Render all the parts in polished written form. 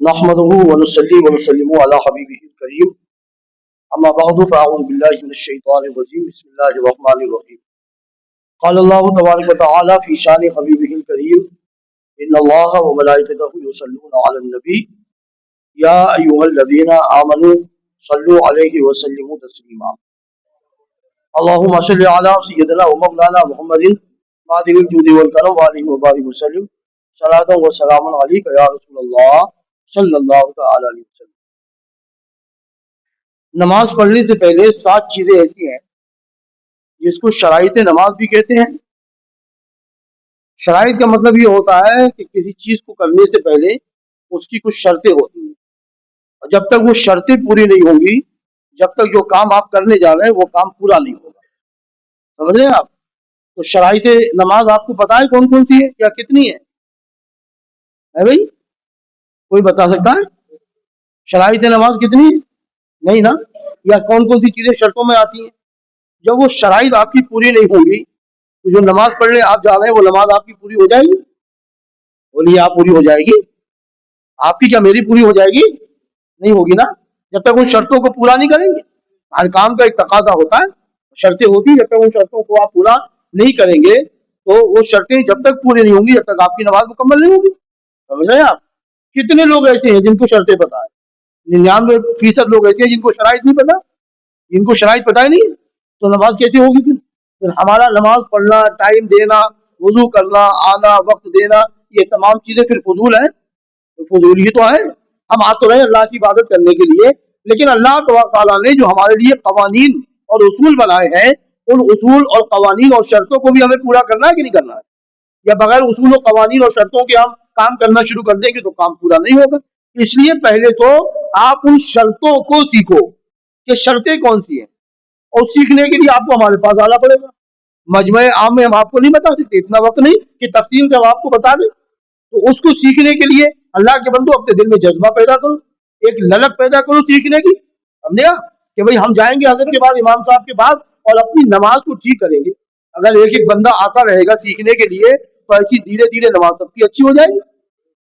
نحمده ونصلي ونسلم على حبيبه الكريم اما بعد فاعوذ بالله من الشيطان الرجيم بسم الله الرحمن الرحيم قال الله تبارك وتعالى في شان حبيبه الكريم ان الله وملائكته يصلون على النبي يا ايها الذين امنوا صلوا عليه وسلموا تسليما اللهم صل على سيدنا ومولانا محمد معدن الجود والكرم وعليه وبارك وسلم صلاة وسلام عليك يا رسول الله صلی اللہ تعالی علیہ وسلم۔ نماز پڑھنے سے پہلے 7 چیزیں ایسی ہیں جس کو شرائط نماز بھی کہتے ہیں۔ شرائط کا مطلب یہ ہوتا ہے کہ کسی چیز کو کرنے سے پہلے اس کی کچھ شرطیں ہوتی ہیں، اور جب تک وہ شرطیں پوری نہیں ہوں گی، جب تک جو کام آپ کرنے جا رہے ہیں وہ کام پورا نہیں ہوگا۔ سمجھ رہے ہیں آپ؟ تو شرائط نماز آپ کو پتا ہے کون کون سی ہے یا کتنی ہے بھائی؟ کوئی بتا سکتا ہے شرائط نماز کتنی ہے؟ نہیں نا؟ یا کون کون سی چیزیں شرطوں میں آتی ہیں؟ جب وہ شرائط آپ کی پوری نہیں ہوں گی تو جو نماز پڑھنے آپ جا رہے ہیں وہ نماز آپ کی پوری ہو جائے گی؟ بولیے آپ پوری ہو جائے گی؟ آپ کی کیا میری پوری ہو جائے گی؟ نہیں ہوگی نا، جب تک ان شرطوں کو پورا نہیں کریں گے۔ ہر کام کا ایک تقاضا ہوتا ہے، شرطیں ہوتی ہیں، جب تک ان شرطوں کو آپ پورا نہیں کریں گے تو وہ شرطیں جب تک پوری نہیں ہوں گی جب تک آپ کی نماز مکمل نہیں ہوگی۔ سمجھ رہے ہیں آپ؟ کتنے لوگ ایسے ہیں جن کو شرطیں پتہ ہے؟ 99% لوگ ایسے ہیں جن کو شرائط نہیں پتہ، جن کو شرائط پتہ ہی نہیں، تو نماز کیسے ہوگی پھر ہمارا نماز پڑھنا، ٹائم دینا، وضو کرنا، آنا، وقت دینا، یہ تمام چیزیں پھر فضول ہیں؟ فضول ہی تو ہے۔ ہم آ تو رہے اللہ کی عبادت کرنے کے لیے، لیکن اللہ تعالیٰ نے جو ہمارے لیے قوانین اور اصول بنائے ہیں ان اصول اور قوانین اور شرطوں کو بھی ہمیں پورا کرنا ہے کہ نہیں کرنا ہے؟ یا بغیر اصول و قوانین اور شرطوں کے ہم کام کرنا شروع کر دیں گے تو کام پورا نہیں ہوگا۔ اس لیے پہلے تو آپ ان شرطوں کو سیکھو کہ شرطیں کون سی ہیں، اور سیکھنے کے لیے آپ کو ہمارے پاس آنا پڑے گا۔ مجمع عام میں ہم آپ کو نہیں بتا سکتے، اتنا وقت نہیں کہ تفصیل سے ہم آپ کو بتا دیں۔ تو اس کو سیکھنے کے لیے اللہ کے بندو اپنے دل میں جذبہ پیدا کرو، ایک للک پیدا کرو سیکھنے کی، سمجھے کہ بھئی ہم جائیں گے حضرت کے بعد، امام صاحب کے بعد، اور اپنی نماز کو ٹھیک کریں گے۔ اگر ایک ایک بندہ آتا رہے گا سیکھنے کے لیے تو ایسی دھیرے دھیرے نماز سب کی اچھی ہو جائے گی۔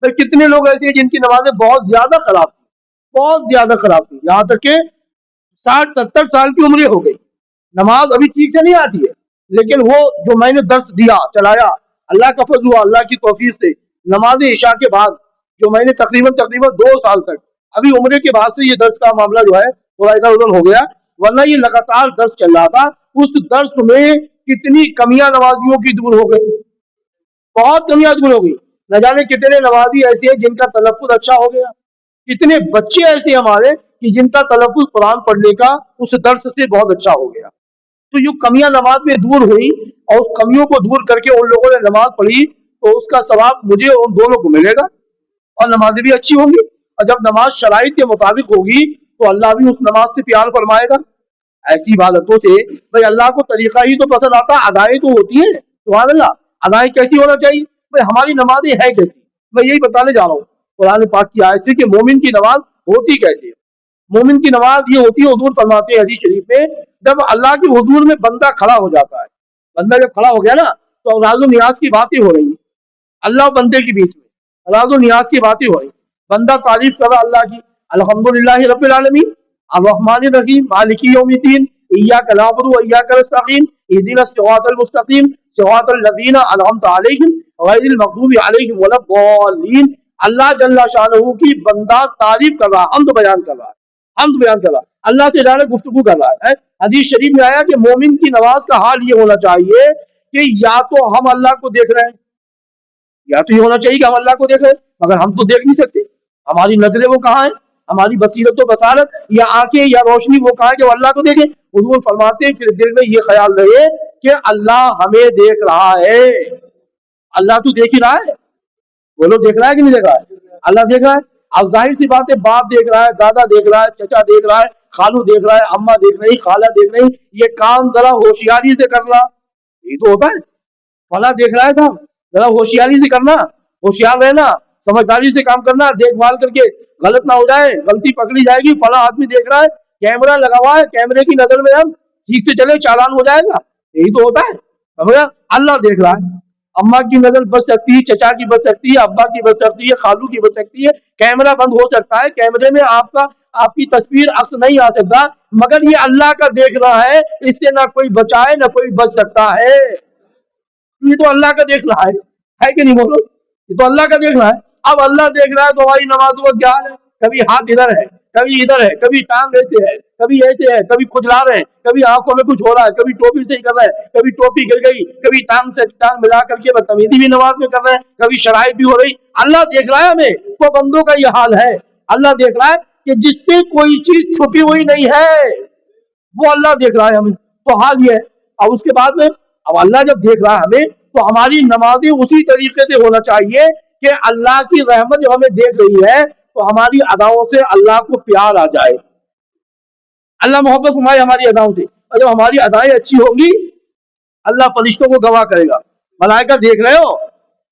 پھر کتنے لوگ ایسے ہیں جن کی نمازیں بہت زیادہ خراب تھیں، بہت زیادہ خراب تھیں، یہاں تک کہ 60-70 سال کی عمریں ہو گئی، نماز ابھی ٹھیک سے نہیں آتی ہے، لیکن وہ جو میں نے درس دیا چلایا اللہ کا فضل ہوا، اللہ کی توفیق سے، نماز عشاء کے بعد جو میں نے تقریباً 2 سال تک، ابھی عمرے کے بعد سے یہ درس کا معاملہ جو ہے تھوڑا ادھر ادھر ہو گیا، ورنہ یہ لگاتار درس چل رہا تھا۔ اس درس میں کتنی کمیاں نمازیوں کی دور ہو گئی، بہت کمیاں دور ہو گئی۔ نہ جانے کتنے نمازی ایسے ہیں جن کا تلفظ اچھا ہو گیا، کتنے بچے ایسے ہمارے کہ جن کا تلفظ قرآن پڑھنے کا اس درس سے بہت اچھا ہو گیا۔ تو یہ کمیاں نماز میں دور ہوئی، اور اس کمیوں کو دور کر کے ان لوگوں نے نماز پڑھی تو اس کا ثواب مجھے اور ان دونوں کو ملے گا، اور نمازیں بھی اچھی ہوں گی۔ اور جب نماز شرائط کے مطابق ہوگی تو اللہ بھی اس نماز سے پیار فرمائے گا۔ ایسی عبادتوں سے بھائی اللہ کو طریقہ ہی تو پسند آتا، ادائیں تو ہوتی ہیں، سبحان اللہ، ادائیں کیسی ہونا چاہیے؟ بھائی ہماری نمازیں ہیں کیسی؟ میں یہی بتانے جا رہا ہوں قرآن پاک کی آیت سے کہ مومن کی نماز ہوتی کیسے ہے۔ مومن کی نماز یہ ہوتی ہے، حضور فرماتے ہیں حدیث شریف میں، جب اللہ کے حضور میں بندہ کھڑا ہو جاتا ہے، بندہ جب کھڑا ہو گیا نا تو راز و نیاز کی باتیں ہو رہی ہیں، اللہ اور بندے کے بیچ میں راز و نیاز کی باتیں ہو رہی ہیں، بندہ تعریف کر رہا اللہ کی، الحمدللہ رب العالمین الرحمن الرحیم مالک یوم الدین ایاک نعبد و ایاک نستعین اہدنا الصراط المستقیم صراط الذین انعمت علیہم غیر المغضوب علیہم ولا الضالین۔ اللہ جل شانہ کی بندہ تعریف کر رہا، حمد بیان کر رہا ہے، حمد بیان کر رہا ہے، اللہ سے ڈائریکٹ گفتگو کر رہا ہے۔ حدیث شریف میں آیا کہ مومن کی نماز کا حال یہ ہونا چاہیے کہ یا تو ہم اللہ کو دیکھ رہے ہیں، یا تو یہ ہونا چاہیے کہ ہم اللہ کو دیکھ رہے ہیں، مگر ہم تو دیکھ نہیں سکتے، ہماری نظریں وہ کہاں ہیں، ہماری بصیرت و بصارت یا آنکھیں یا روشنی وہ کہاں ہے کہ وہ اللہ کو دیکھیں۔ حضور فرماتے ہیں پھر دل میں یہ خیال رہے کہ اللہ ہمیں دیکھ رہا ہے۔ اللہ تو دیکھ ہی رہا ہے، بولو دیکھ رہا ہے کہ نہیں دیکھ رہا ہے؟ اللہ دیکھ رہا ہے۔ اب ظاہر سی بات ہے، باپ دیکھ رہا ہے، دادا دیکھ رہا ہے، چچا دیکھ رہا ہے، خالو دیکھ رہا ہے، اماں دیکھ رہی، خالہ دیکھ رہی، یہ کام ذرا ہوشیاری سے کرنا، یہی تو ہوتا ہے۔ فلاں دیکھ رہا ہے کام، ذرا ہوشیاری سے کرنا، ہوشیار رہنا، سمجھداری سے کام کرنا، دیکھ بھال کر کے غلط نہ ہو جائے، غلطی پکڑی جائے گی، فلاں آدمی دیکھ رہا ہے، کیمرہ لگا ہوا ہے، کیمرے کی نظر میں ہم ٹھیک سے چلے چالان ہو جائے گا، یہی تو ہوتا ہے، سمجھا؟ اللہ دیکھ رہا ہے۔ अम्मा की नजर बच सकती है, चचा की बच सकती है, अब्बा की बच सकती है, खालू की बच सकती है, कैमरा बंद हो सकता है, कैमरे में आपकी तस्वीर अक्स नहीं आ सकता, मगर ये अल्लाह का देख रहा है, इससे ना कोई बचाए ना कोई बच सकता है। ये तो अल्लाह का देख रहा है कि नहीं बोलो? ये तो अल्लाह का देख रहा है। अब अल्लाह देख रहा है तो हमारी नमाजों का क्या हाल है? कभी हाथ इधर है, कभी इधर है, कभी टांग ऐसे है, कभी ऐसे है, कभी खुजला रहे हैं, कभी आंखों में कुछ हो रहा है, कभी टोपी से ही कर रहे हैं, कभी टोपी गिर गई, कभी टांग से टांग मिला करके बदतमीजी भी नमाज में कर रहे हैं, कभी शराइब भी हो रही। अल्लाह देख रहा है हमें, तो बंदों का ये हाल है। अल्लाह देख रहा है कि जिससे कोई चीज छुपी हुई नहीं है, वो अल्लाह देख रहा है हमें, तो हाल ये है। अब उसके बाद में अब अल्लाह जब देख रहा है हमें, तो हमारी नमाजें उसी तरीके से होना चाहिए कि अल्लाह की रहमत जब हमें देख रही है तो हमारी अदाओं से अल्लाह को प्यार आ जाए, अल्लाह मोहब्बत फरमाए हमारी अदाओं से। और जब हमारी अदाएं अच्छी होंगी, अल्लाह फरिश्तों को गवाह करेगा, मलाइका देख रहे हो,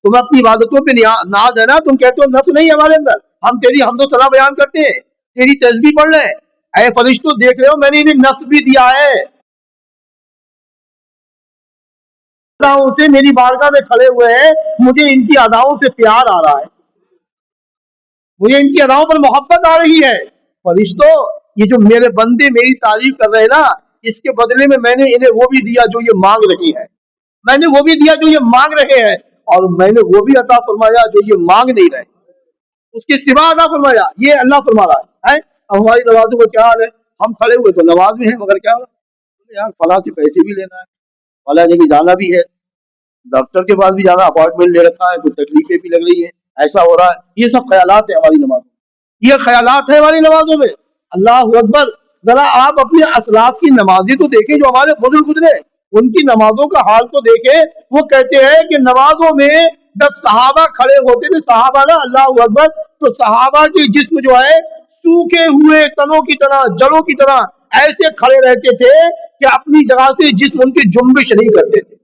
तुम्हें अपनी इबादतों पे नाज है ना, तुम कहते हो नफ्स नहीं हमारे अंदर, हम तेरी हमदो सना बयान करते हैं, तेरी तस्बीह पढ़ रहे हैं, ऐ फरिश्तों देख रहे हो मैंने इन्हें नफ्स भी दिया है, से मेरी बारगाह में खड़े हुए हैं, मुझे इनकी अदाओं से प्यार आ रहा है, मुझे इनकी अदाओं पर मोहब्बत आ रही है। फरिश्तों, ये जो मेरे बंदे मेरी तारीफ कर रहे हैं ना, इसके बदले में मैंने इन्हें वो भी दिया जो ये मांग रही है, मैंने वो भी दिया जो ये मांग रहे हैं, और मैंने वो भी अता फरमाया जो ये मांग नहीं रहे, उसके सिवा अता फरमाया, ये अल्लाह फरमा रहा है। अब हमारी नमाजों को क्या हाल है? हम खड़े हुए तो नमाज में है, मगर क्या हो यार, फला से पैसे भी लेना है, फला जगह जाना भी है, डॉक्टर के पास भी जाना, अपॉइंटमेंट ले रखा है, कुछ तकलीफें भी लग रही है, ऐसा हो रहा है, ये सब ख्यालात है हमारी नमाजों में, ये ख्यालात है हमारी नमाजों में। अल्लाह अकबर। जरा आप अपने असलाफ की नमाजें तो देखें, जो हमारे बुजुर्ग गुजरे, उनकी नमाजों का हाल तो देखें। वो कहते हैं कि नमाजों में जब सहाबा खड़े होते थे, सहाबा ना, अल्लाह अकबर, तो सहाबा के जिस्म जो है सूखे हुए तनों की तरह, जड़ों की तरह ऐसे खड़े रहते थे कि अपनी जगह से जिस्म उनकी जुम्बिश नहीं करते थे,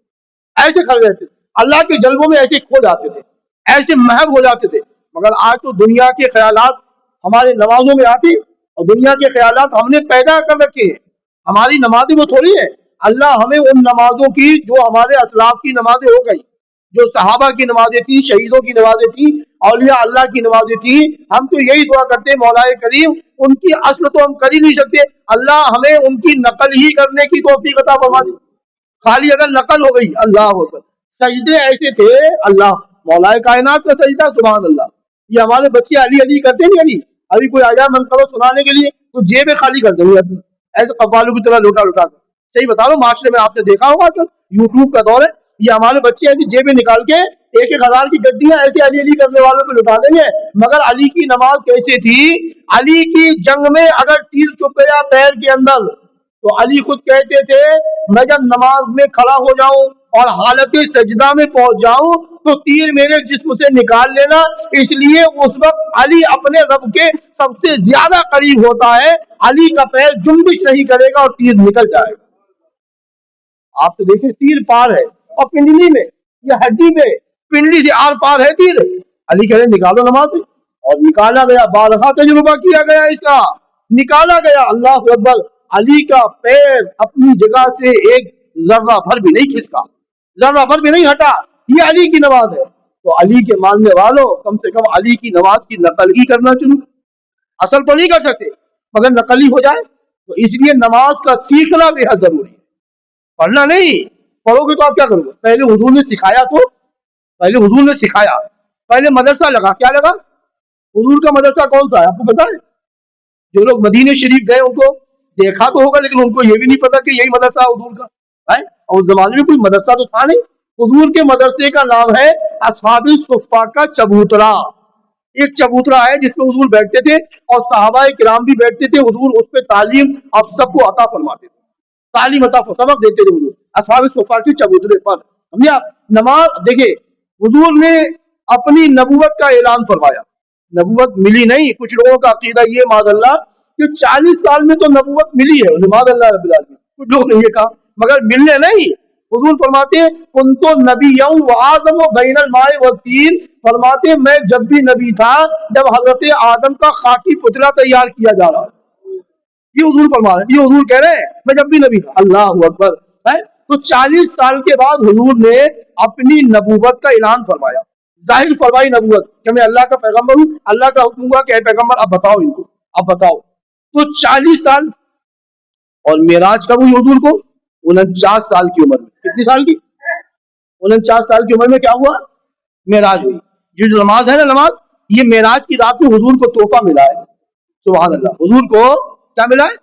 ऐसे खड़े रहते थे, अल्लाह के जल्बों में ऐसे खो जाते थे, ऐसे महव हो जाते थे। मगर आज तो दुनिया के ख्यालात हमारे नमाजों में आती, और दुनिया के ख्यालात हमने पैदा कर रखे हैं, हमारी नमाजें वो थोड़ी है। अल्लाह हमें उन नमाजों की, जो हमारे असलाफ की नमाजें हो गई, जो सहाबा की नमाजें थी, शहीदों की नमाजें थी, औलिया अल्लाह की नमाजें थी, हम तो यही दुआ करते हैं, मौलाए करीम उनकी असल तो हम कर ही नहीं सकते, अल्लाह हमें उनकी नकल ही करने की तौफीक अता फरमा दे। खाली अगर नकल हो गई, अल्लाह होकर सजदे ऐसे थे, अल्लाह मौलाए कायनात का सजदा, सुभान अल्लाह। ये हमारे बच्चे अली अली करते नहीं, अली अभी कोई आया मन करो सुनाने के लिए तो जेबें खाली कर देंगे अपनी, ऐसे कव्वालों की तरह लुटा लुटा कर। सही बता रहा हूँ, माशरे में आपने देखा होगा तो, यूट्यूब का दौर है, ये हमारे बच्चे ऐसी जेबें निकाल के 1,000 की गड्डियां ऐसे अली अली करने वालों पे लुटा देंगे। मगर अली की नमाज कैसे थी? अली की जंग में अगर तीर चुप गया पैर के अंदर, तो अली खुद कहते थे, मैं जब नमाज में खड़ा हो जाऊं और हालत सजदा में पहुंच जाऊं तो तीर मेरे जिस्म से निकाल लेना, इसलिए उस वक्त अली अपने रब के सबसे ज्यादा करीब होता है, अली का पैर जुम्बिश नहीं करेगा और तीर निकल जाएगा। आप तो देखें, तीर पार है और पिंडली में या हड्डी में, पिंडली से आर पार है तीर, अली कह रहे निकालो नमाज में, और निकाला गया, बारहा तजुर्बा किया गया इसका, निकाला गया। अल्लाह अकबर। अली का पैर अपनी जगह से एक जर्रा भर भी नहीं खिसका, जर्रा भर भी नहीं हटा, ये अली की नमाज है। तो अली के मानने वालों, कम से कम अली की नमाज की नकल ही करना शुरू, असल तो नहीं कर सकते मगर नकल ही हो जाए, तो इसलिए नमाज का सीखना बेहद जरूरी है, पढ़ना नहीं। पढ़ोगे तो आप क्या करोगे? पहले हुजूर ने सिखाया, तो पहले हुजूर ने सिखाया, पहले मदरसा लगा, क्या लगा? हुजूर का मदरसा कौन सा है आपको पता है? जो लोग मदीने शरीफ गए उनको देखा तो होगा, लेकिन उनको ये भी नहीं पता कि यही मदरसा हुजूर का है, और उस जमाने में कोई मदरसा तो था नहीं। हुजूर के मदरसे का नाम है असहाबी सुफ़ा का चबूतरा। एक चबूतरा है जिसमें हुजूर बैठते थे और सहाबाए किराम भी बैठते थे, हुजूर उस पर तालीम अब सबको अता फरमाते थे, तालीम अता सबक देते थे हुजूर असहाबी सुफ़ा के चबूतरे पर। समझे आप? नमाज देखिए, हुजूर ने अपनी नबूवत का ऐलान फरमाया, नबूवत मिली नहीं। कुछ लोगों का अकीदा ये माज़अल्लाह कि 40 साल में तो नबूवत मिली है, माज़अल्लाह रब्बिल आलमीन, कुछ लोग ने ये कहा, मगर मिलने नहीं। हुजूर फरमाते कुंतो नबिय्यन व आदम बैनल माए व तीन, फरमाते मैं जब भी नबी था जब हजरत आदम का खाकी पुतला तैयार किया जा रहा है। ये हुजूर फरमा रहे हैं, ये हुजूर कह रहे हैं मैं जब भी नबी था। अल्लाह अकबर है। तो 40 साल के बाद हुजूर ने अपनी नबूवत का ऐलान फरमाया, जाहिर फरमाई नबूवत कि मैं अल्लाह का पैगंबर हूँ। अल्लाह का हुक्म हुआ कि ऐ पैगंबर अब बताओ इनको, अब बताओ। तो 40 साल, और मेराज कब हुई हुजूर को? 49 साल की उम्र में। कितनी साल की? 49 साल की उम्र में क्या हुआ? मेराज हुई। ये जो नमाज है ना, नमाज, ये मेराज की रात में हुजूर को तोहफा मिला है। सुभान अल्लाह, हुजूर को क्या मिला है?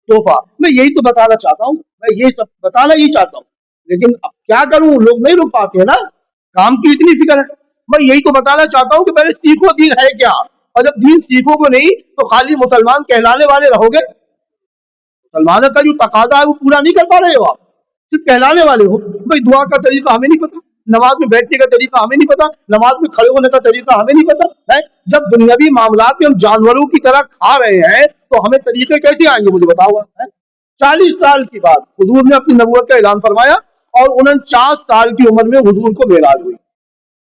तोहफा। मैं यही तो बताना चाहता हूँ, मैं ये सब बताना ही चाहता हूँ, लेकिन अब क्या करूं, लोग नहीं रुक पाते हैं ना, काम की इतनी फिक्र है। मैं यही तो बताना चाहता हूँ कि पहले सीखो दीन है क्या, और जब दीन सीखोगे नहीं तो खाली मुसलमान कहलाने वाले रहोगे। मुसलमानों का जो तकाजा है वो पूरा नहीं कर पा रहे हो आप, सिर्फ कहलाने वाले हो। भाई दुआ का तरीका हमें नहीं पता, नमाज में बैठने का तरीका हमें नहीं पता, नमाज में खड़े होने का तरीका हमें नहीं पता है। जब दुनियावी मामलात में हम जानवरों की तरह खा रहे हैं तो हमें तरीके कैसे आएंगे, मुझे बताओ है? 40 साल की बाद हुजूर ने अपनी नबूवत का ऐलान फरमाया, और 49 साल की उम्र में हुजूर को मेराज हुई।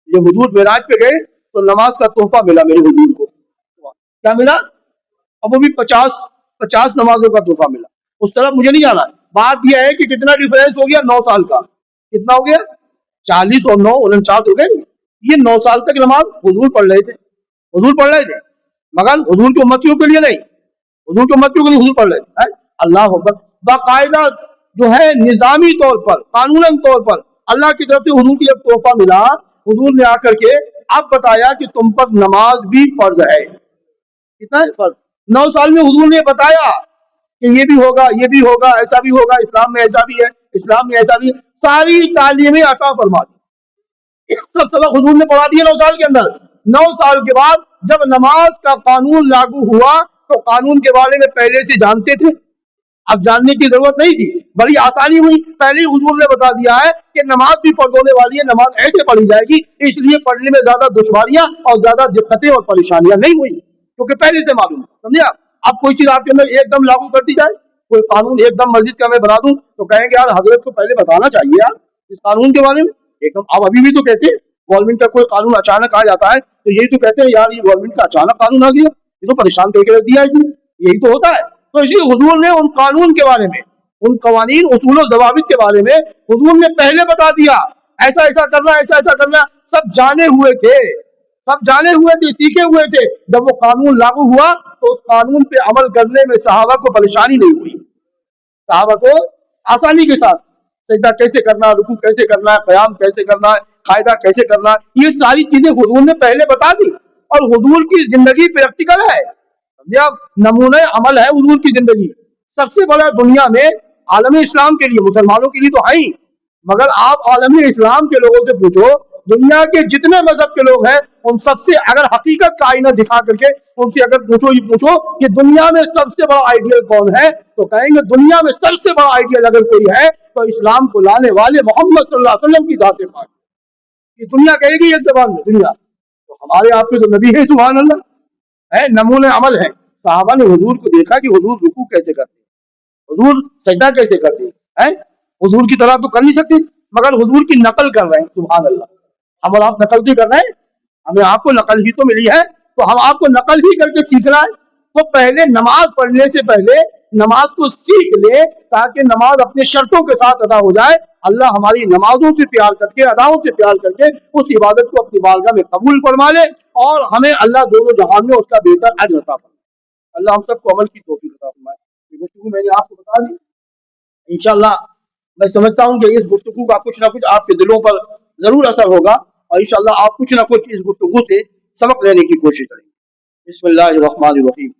ये हुजूर मेराज पे गए तो नमाज का तोहफा मिला मेरे हुजूर को। क्या मिला? अब वो भी 50 नमाजों का तोहफा मिला। उस तरफ मुझे नहीं जाना है। बात यह है कि कितना डिफरेंस हो गया, 9 साल का। कितना हो गया? 40 और 9 49 हो गए। ये 9 साल तक नमाज हुजूर पढ़ रहे थे, हुजूर पढ़ रहे थे, मगर हुजूर की उम्मतियों के लिए नहीं, हुजूर की उम्मतियों के लिए हुजूर पढ़ रहे थे। अल्लाह अकबर। बाकायदा जो है निजामी तौर पर, कानूनन तौर पर अल्लाह की तरफ से हुजूर की जब तोहफा मिला, हुजूर ने आकर के अब बताया कि तुम पर नमाज भी फर्ज है। कितना है फर्ज? 9 साल में हुजूर ने बताया कि ये भी होगा, ये भी होगा, ऐसा भी होगा, इस्लाम में ऐसा भी है, इस्लाम में ऐसा भी है। सारी तालीमें अता फरमा दी, सब सबक हुजूर ने पढ़ा दिया 9 साल के अंदर। 9 साल के बाद जब नमाज का कानून लागू हुआ तो कानून के बारे में पहले से जानते थे, अब जानने की जरूरत नहीं थी, बड़ी आसानी हुई। पहले ही हुजूर ने बता दिया है कि नमाज भी फर्ज होने वाली है, नमाज ऐसे पढ़ी जाएगी, इसलिए पढ़ने में ज्यादा दुश्वारियां और ज्यादा दिक्कतें और परेशानियां नहीं हुई, क्योंकि पहले से मालूम है। समझे आप? अब कोई चीज आपके अंदर एकदम लागू कर दी जाए, कोई कानून एकदम मस्जिद का मैं बना दूं तो कहेंगे यार हजरत को पहले बताना चाहिए यार इस कानून के बारे में। एकदम अब अभी भी तो कहते हैं गवर्नमेंट का कोई कानून अचानक आ जाता है तो यही तो कहते हैं यार ये गवर्नमेंट का अचानक कानून आ गया, ये तो परेशान करके रख दिया इसने, यही तो होता है। तो इसलिए हुजूर ने उन कानून के बारे में, उन कवानीन उसूल और ज़वाबित के बारे में हुजूर ने पहले बता दिया, ऐसा ऐसा करना, ऐसा ऐसा करना, सब जाने हुए थे, सब जाने हुए थे, सीखे हुए थे। जब वो कानून लागू हुआ तो उस कानून पे अमल करने में सहाबा को परेशानी नहीं हुई, सहाबा को आसानी के साथ सजदा कैसे करना, रुकू कैसे करना है, क़याम कैसे करना है, कायदा कैसे करना है, ये सारी चीजें हुजूर ने पहले बता दी। और हुजूर की जिंदगी प्रैक्टिकल है, समझे आप? नमूने अमल है हुजूर की जिंदगी। सबसे बड़ा दुनिया में आलम इस्लाम के लिए, मुसलमानों के लिए तो है ही, मगर आप आलम इस्लाम के लोगों से पूछो, दुनिया के जितने मजहब के लोग हैं उन सबसे अगर हकीकत का आईना दिखा करके उनसे अगर पूछो, ये पूछो कि दुनिया में सबसे बड़ा आइडियल कौन है, तो कहेंगे दुनिया में सबसे बड़ा आइडियल अगर कोई है तो इस्लाम को लाने वाले मोहम्मद सल्लल्लाहु अलैहि वसल्लम की जाते पाक। ये दुनिया कहेगी एक जबान में, दुनिया तो हमारे आपके जो नबी है सुभान अल्लाह है, नमूने अमल है। साहबा ने हुजूर को देखा कि हुजूर रुकू कैसे करते, हुजूर सजदा कैसे करते हैं, हुजूर की तरह तो कर नहीं सकते, मगर हुजूर की नकल कर रहे हैं। सुभान अल्लाह, हम और आप नकल भी कर रहे हैं, हमें आपको नकल ही तो मिली है, तो हम आपको नकल ही करके सीखना है। तो पहले नमाज पढ़ने से पहले नमाज को सीख ले, ताकि नमाज अपने शर्तों के साथ अदा हो जाए। अल्लाह हमारी नमाजों से प्यार करके, अदाओं से प्यार करके उस इबादत को अपनी बारगाह में कबूल फरमा ले, और हमें अल्लाह दोनों जहान में उसका बेहतर अजर अता फरमाए। अल्लाह हम सबको अमल की तौफीक अता फरमाए। ये गुफ्तगू मैंने आपको बता दी, इंशाअल्लाह मैं समझता हूँ कि इस गुफ्तगू का कुछ ना कुछ आपके दिलों पर जरूर असर होगा, और इंशाअल्लाह आप कुछ ना कुछ इस गुफ्तगू से सबक लेने की कोशिश करेंगे। बिस्मिल्लाहिर्रहमानिर्रहीम।